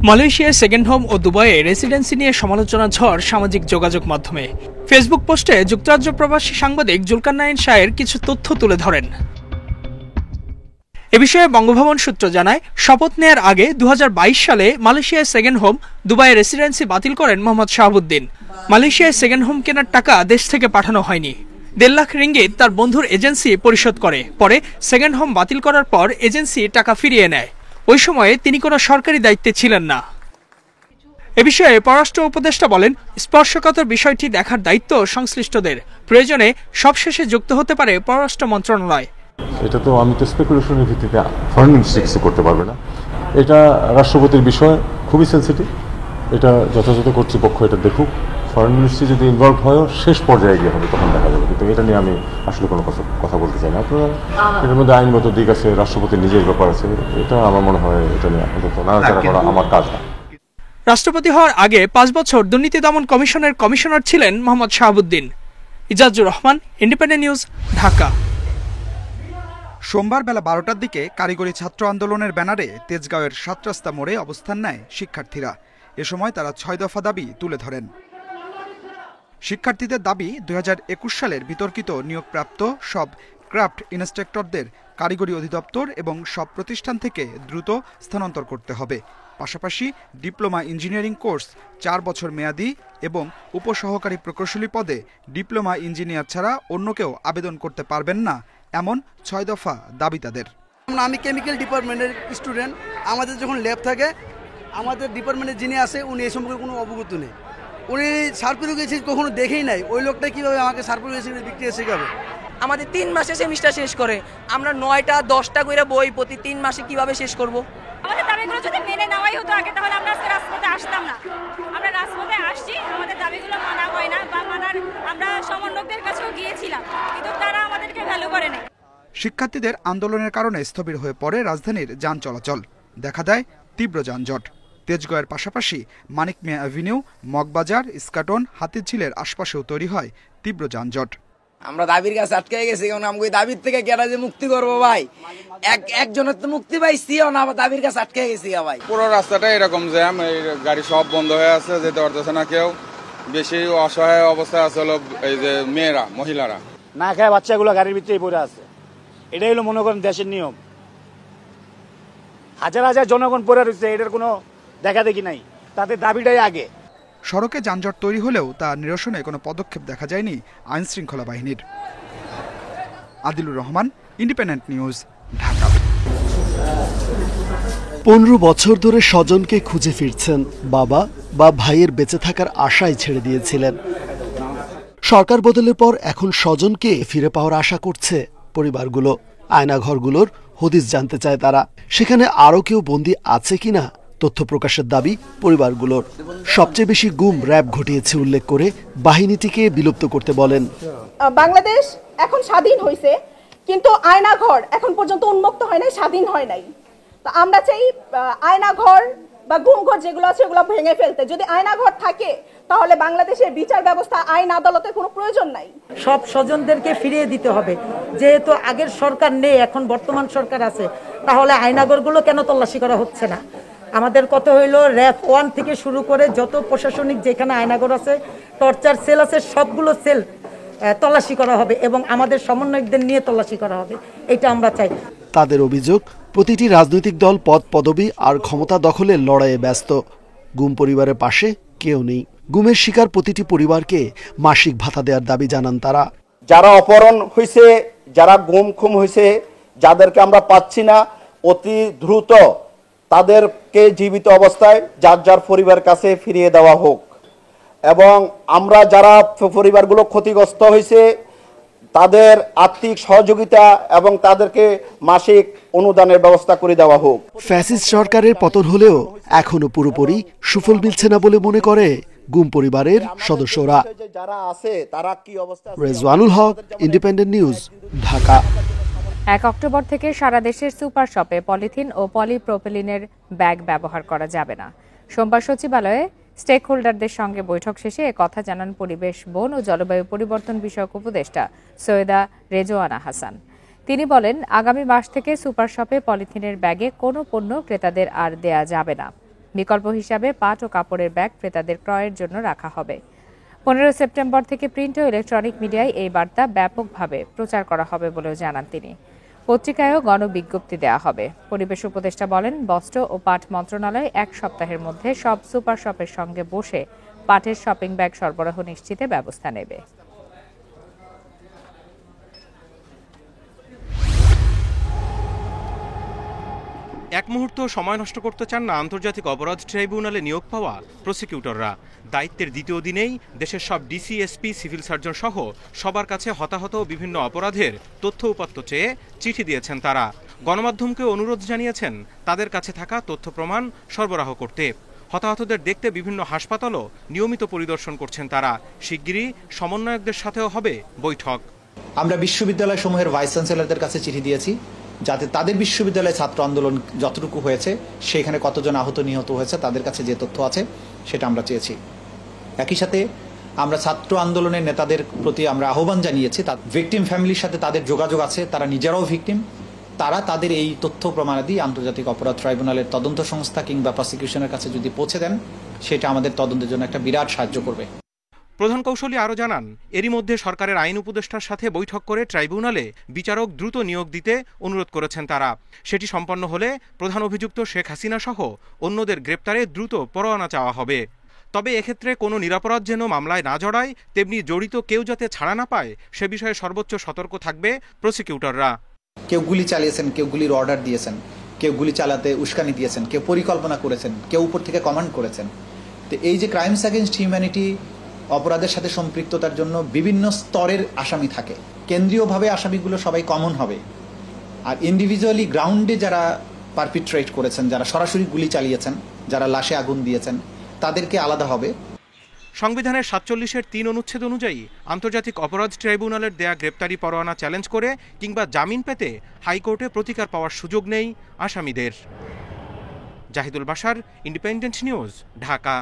মালয়েশিয়ার second home ও দুবাইয়ে residency নিয়ে সমালোচনা ঝড় সামাজিক যোগাযোগ মাধ্যমে। ফেসবুক পোস্টে যুক্তরাজ্য প্রবাসী সাংবাদিক জুলকারনাইন শাহের কিছু তথ্য তুলে ধরেন। এ বিষয়ে বঙ্গভবন সূত্র জানায়, শপথ নেয়ার আগে 2022 সালে মালয়েশিয়ার সেকেন্ড হোম দুবাইয়ে রেসিডেন্সি বাতিল করেন মোহাম্মদ শাহাবুদ্দিন। মালয়েশিয়ায় সেকেন্ড হোম কেনার টাকা দেশ থেকে পাঠানো হয়নি। 1.5 লাখ রিঙ্গিত তার বন্ধুর এজেন্সি পরিশোধ করে। পরে সেকেন্ড হোম বাতিল করার পর এজেন্সি টাকা ফিরিয়ে নেয়। ওই সময়ে তিনি কোনো সরকারি দায়িত্বে ছিলেন না। এ বিষয়ে পররাষ্ট্র উপদেষ্টা বলেন, স্পর্শকাতর বিষয়টি দেখার দায়িত্ব সংশ্লিষ্টদের। প্রয়োজনে সবশেষে যুক্ত হতে পারে পররাষ্ট্র মন্ত্রণালয়। এটা তো আমি তো স্পেকুলেশনের ভিত্তিতে ফরেন মিনিস্ট্রি কিছু করতে পারবে না। এটা রাষ্ট্রপতির বিষয়, খুবই সেন্সিটিভ। এটা যথাযথ কর্তৃপক্ষ এটা দেখুক। ফরেন মিনিস্ট্রি যদি ইনভলভ হয় শেষ পর্যায়ে গিয়ে হবে, তখন দেখা যাবে। কিন্তু এটা নিয়ে আমি আসলে কোনো কথা বলতে চাই না। আপনারা এটার মধ্যে আইনগত দিক আছে, রাষ্ট্রপতির নিজের ব্যাপার আছে। এটা আমার মনে হয় এটা নিয়ে নাড়াচাড়া করা আমার কাজ না। রাষ্ট্রপতি হওয়ার আগে 5 বছর দুর্নীতি দমন কমিশনের কমিশনার ছিলেন মোহাম্মদ শাহাবুদ্দিন। Ijazur Rahman, independent news, Dhaka. সোমবার বেলা 12টার দিকে কারিগরি ছাত্র আন্দোলনের ব্যানারে তেজগাঁওয়ের 7 রাস্তা মোড়ে অবস্থান নেয় শিক্ষার্থীরা। এ সময় তারা 6 দফা দাবি তুলে ধরেন। শিক্ষার্থীদের দাবি, 2021 সালের বিতর্কিত নিয়োগপ্রাপ্ত সব ক্রাফট ইন্সট্রাক্টরদের কারিগরি অধিদপ্তর এবং সব প্রতিষ্ঠান থেকে দ্রুত স্থানান্তর করতে হবে। পাশাপাশি ডিপ্লোমা ইঞ্জিনিয়ারিং কোর্স 4 বছর মেয়াদি এবং উপসহকারী প্রকৌশলী পদে ডিপ্লোমা ইঞ্জিনিয়ার ছাড়া অন্য কেউ আবেদন করতে পারবেন না, এমন 6 দফা দাবি তাদের। আমি কেমিক্যাল ডিপার্টমেন্টের স্টুডেন্ট। আমাদের যখন ল্যাব থাকে, আমাদের ডিপার্টমেন্টে যিনি আসে উনি এই সম্পর্কে কোনো অবগত নেই। উনি সার্কুলার গেছে কখনো দেখেই নাই। ওই লোকটা কীভাবে আমাকে সার্কুলার গেছে বিক্রিয়া শেখাবে? আমাদের 3 মাসে সেমিস্টার শেষ করে আমরা 9টা 10টা করে বই প্রতি 3 মাসে কিভাবে শেষ করব? আমাদের দাবিগুলো যদি মেনে নেওয়াই হতো আগে, তাহলে আমরা আজকে রাজপথে আসতাম না। আমরা রাজপথে আসছি, আমাদের দাবিগুলো মানা হয় না বা মানার আমরা সমন্বয়কদের কাছেও গিয়েছিলাম, কিন্তু তারা আমাদেরকে ভ্যালু করে না। শিক্ষার্থীদের আন্দোলনের কারণে স্থবির হয়ে পড়ে রাজধানীর যান চলাচল। দেখা দেয় তীব্র যানজট। তেজগাঁওয়ের পাশাপাশি মানিক মিয়া অ্যাভিনিউ, মগবাজার, ইস্কাটন, হাতিঝিলের আশপাশেও তৈরি হয় তীব্র যানজট। আমরা দাবির কাছে আটকে গেছি, কারণ আমি ওই দাবির থেকে কেন যে মুক্তি করবো ভাই, একজনের তো মুক্তি পাইছিও না, দাবির কাছে আটকে গেছি ভাই। পুরো রাস্তাটা এরকম জ্যাম, এই গাড়ি সব বন্ধ হয়ে আছে, যেতে পারতেছে না কেউ। বেশি অসহায় অবস্থায় আছে হলো এই যে মেয়েরা, মহিলারা। না খায় বাচ্চাগুলো গাড়ির ভিতরেই পড়ে আছে। এটাই হলো মনে করেন দেশের নিয়ম। হাজার হাজার জনগণ পড়ে রয়েছে, এটার কোনো দেখা দেখি নাই। তাদের দাবিটাই আগে। সড়কে যানজট তৈরি হলেও তা নিরসনে কোনো পদক্ষেপ দেখা যায়নি আইন শৃঙ্খলা বাহিনীর। Adilur Rahman, independent news, Dhaka. 15 বছর ধরে স্বজনকে খুঁজে ফিরছেন। বাবা বা ভাইয়ের বেঁচে থাকার আশায় ছেড়ে দিয়েছিলেন। সরকার বদলের পর এখন স্বজনকে ফিরে পাওয়ার আশা করছে পরিবারগুলো। আয়নাঘরগুলোর হদিস জানতে চায় তারা। সেখানে আরও কেউ বন্দী আছে কিনা তথ্য প্রকাশের দাবি পরিবারগুলোর। সবচেয়ে বেশি গুম র‍্যাব ঘটিয়েছে উল্লেখ করে বাহিনীটিকে বিলুপ্ত করতে বলেন। বাংলাদেশ এখন স্বাধীন হয়েছে, কিন্তু আয়নাঘর এখন পর্যন্ত উন্মুক্ত হয় নাই, স্বাধীন হয় নাই। তো আমরা চাই আয়নাঘর বা গুমঘর যেগুলো আছে ওগুলো ভেঙে ফেলতে। যদি আয়নাঘর থাকে তাহলে বাংলাদেশের বিচার ব্যবস্থা, আইন আদালতের কোনো প্রয়োজন নাই। সব স্বজনদেরকে ফিরিয়ে দিতে হবে। যেহেতু আগের সরকার নেই, এখন বর্তমান সরকার আছে, তাহলে আয়নাঘরগুলো কেন তল্লাশি করা হচ্ছে না? আমাদের কথা হইলো র‍্যাব 1 থেকে শুরু করে যত প্রশাসনিক যেখানে আয়নাঘর আছে, টর্চার সেল আছে, সবগুলো সেল তল্লাশি করা হবে এবং আমাদের সমন্বয়কদের নিয়ে তল্লাশি করা হবে। এটা আমরা চাই। তাদের অভিযোগ, প্রতিটি রাজনৈতিক দল পদ পদবি আর ক্ষমতা দখলের লড়াইয়ে ব্যস্ত। গুম পরিবারের পাশে কেউ নেই। গুমের শিকার প্রতিটি পরিবারকে মাসিক ভাতা দেওয়ার দাবি জানান তারা। যারা অপহরণ হয়েছে, যারা গুম খুম হয়েছে, যাদেরকে আমরা পাচ্ছি না, অতি দ্রুত তাদেরকে জীবিত অবস্থায় যার যার পরিবারের কাছে ফিরিয়ে দেওয়া হোক। এবং আমরা যারা পরিবারগুলো ক্ষতিগ্রস্ত হয়েছে তাদের আর্থিক সহযোগিতা এবং তাদেরকে মাসিক অনুদানের ব্যবস্থা করে দেওয়া হোক। ফ্যাসিস্ট সরকারের পতন হলেও এখনো পুরোপুরি সুফল মিলছে না বলে মনে করে গুম পরিবারের সদস্যরা। যারা আছে তারা কি অবস্থা? রেজওয়ানুল হক, ইন্ডিপেন্ডেন্ট নিউজ, ঢাকা। 1 অক্টোবর থেকে সারা দেশের সুপার শপে পলিথিন ও পলিপ্রোপিলিনের ব্যাগ ব্যবহার করা যাবে না। সোমবার সচিবালয়ে স্টেক হোল্ডারদের সঙ্গে বৈঠক শেষে কথা জানান পরিবেশ, বন ও জলবায়ু পরিবর্তন বিষয়ক উপদেষ্টা সৈয়দা রেজওয়ানা হাসান। তিনি বলেন, আগামী মাস থেকে সুপার শপে পলিথিনের ব্যাগে কোনো পণ্য ক্রেতাদের আর দেয়া যাবে না। বিকল্প হিসাবে পাট ও কাপড়ের ব্যাগ ক্রেতাদের ক্রয়ের জন্য রাখা হবে। 15 সেপ্টেম্বর থেকে প্রিন্ট ও ইলেকট্রনিক মিডিয়ায় এই বার্তা ব্যাপকভাবে প্রচার করা হবে বলেও জানান তিনি। পত্রিকায়ও গণবিজ্ঞপ্তি দেওয়া হবে। পরিবেশ উপদেষ্টা বলেন, বস্ত্র ও পাট মন্ত্রণালয় 1 সপ্তাহের মধ্যে সব সুপার শপের সঙ্গে বসে পাটের শপিং ব্যাগ সরবরাহ নিশ্চিতে ব্যবস্থা নেবে। এক মুহূর্ত সময় নষ্ট করতে চান না আন্তর্জাতিক অপরাধ ট্রাইব্যুনালে নিয়োগ পাওয়া প্রসিকিউটররা। দায়িত্বের দ্বিতীয় দিনেই দেশের সব ডিসি, এসপি, সিভিল সার্জন সহ সবার কাছে হতাহত বিভিন্ন অপরাধের তথ্য উপাত্ত চেয়ে চিঠি দিয়েছেন তারা। গণমাধ্যমকে অনুরোধ জানিয়েছেন তাদের কাছে থাকা তথ্য প্রমাণ সরবরাহ করতে। হতাহতদের দেখতে বিভিন্ন হাসপাতালও নিয়মিত পরিদর্শন করছেন তারা। শিগগিরই সমন্বয়কদের সাথেও হবে বৈঠক। আমরা বিশ্ববিদ্যালয় সমূহের ভাইস চ্যান্সেলরদের কাছে চিঠি দিয়েছি, যাতে তাদের বিশ্ববিদ্যালয়ে ছাত্র আন্দোলন যতটুকু হয়েছে সেখানে কতজন আহত নিহত হয়েছে তাদের কাছে যে তথ্য আছে সেটা আমরা চেয়েছি। একই সাথে আমরা ছাত্র আন্দোলনের নেতাদের প্রতি আমরা আহ্বান জানিয়েছি, ভিকটিম ফ্যামিলির সাথে তাদের যোগাযোগ আছে, তারা নিজেরাও ভিকটিম, তারা তাদের এই তথ্য প্রমাণাদি আন্তর্জাতিক অপরাধ ট্রাইব্যুনালের তদন্ত সংস্থা কিংবা প্রসিকিউশনের কাছে যদি পৌঁছে দেন সেটা আমাদের তদন্তের জন্য একটা বিরাট সাহায্য করবে। প্রধান কৌশলী আরও জানান, এরই মধ্যে সরকারের আইন উপদেষ্টার সাথে বৈঠক করে ট্রাইব্যুনালে বিচারক দ্রুত নিয়োগ দিতে অনুরোধ করেছেন তারা। সেটি সম্পন্ন হলে প্রধান অভিযুক্ত শেখ হাসিনা সহ অন্যদের গ্রেপ্তারে দ্রুত পরোয়ানা চাওয়া হবে। তবে এক্ষেত্রে কোনো নিরপরাধ যেন মামলায় না জড়ায়, তেমনি জড়িত কেউ যাতে ছাড়া না পায় সে বিষয়ে সর্বোচ্চ সতর্ক থাকবে প্রসিকিউটররা। কেউ গুলি চালিয়েছেন, কেউ গুলির অর্ডার দিয়েছেন, কেউ গুলি চালাতে উস্কানি দিয়েছেন, কেউ পরিকল্পনা করেছেন, কেউ উপর থেকে কমান্ড করেছেন। তো এই যে ক্রাইমস অ্যাগেনস্ট হিউম্যানিটি অপরাধের সাথে সম্পৃক্ততার জন্য বিভিন্ন স্তরের আসামি থাকে। কেন্দ্রীয়ভাবে আসামিগুলো সবাই কমন হবে, আর ইন্ডিভিজুয়ালি গ্রাউন্ডে যারা পারপিট্রেট করেছেন, যারা সরাসরি গুলি চালিয়েছেন, যারা লাশে আগুন দিয়েছেন, তাদেরকে আলাদা হবে। সংবিধানের 47-এর 3 অনুচ্ছেদ অনুযায়ী আন্তর্জাতিক অপরাধ ট্রাইব্যুনালের দেয়া গ্রেপ্তারি পরোয়ানা চ্যালেঞ্জ করে কিংবা জামিন পেতে হাইকোর্টে প্রতিকার পাওয়ার সুযোগ নেই আসামিদের। Jahidul Bashar, independent news, Dhaka.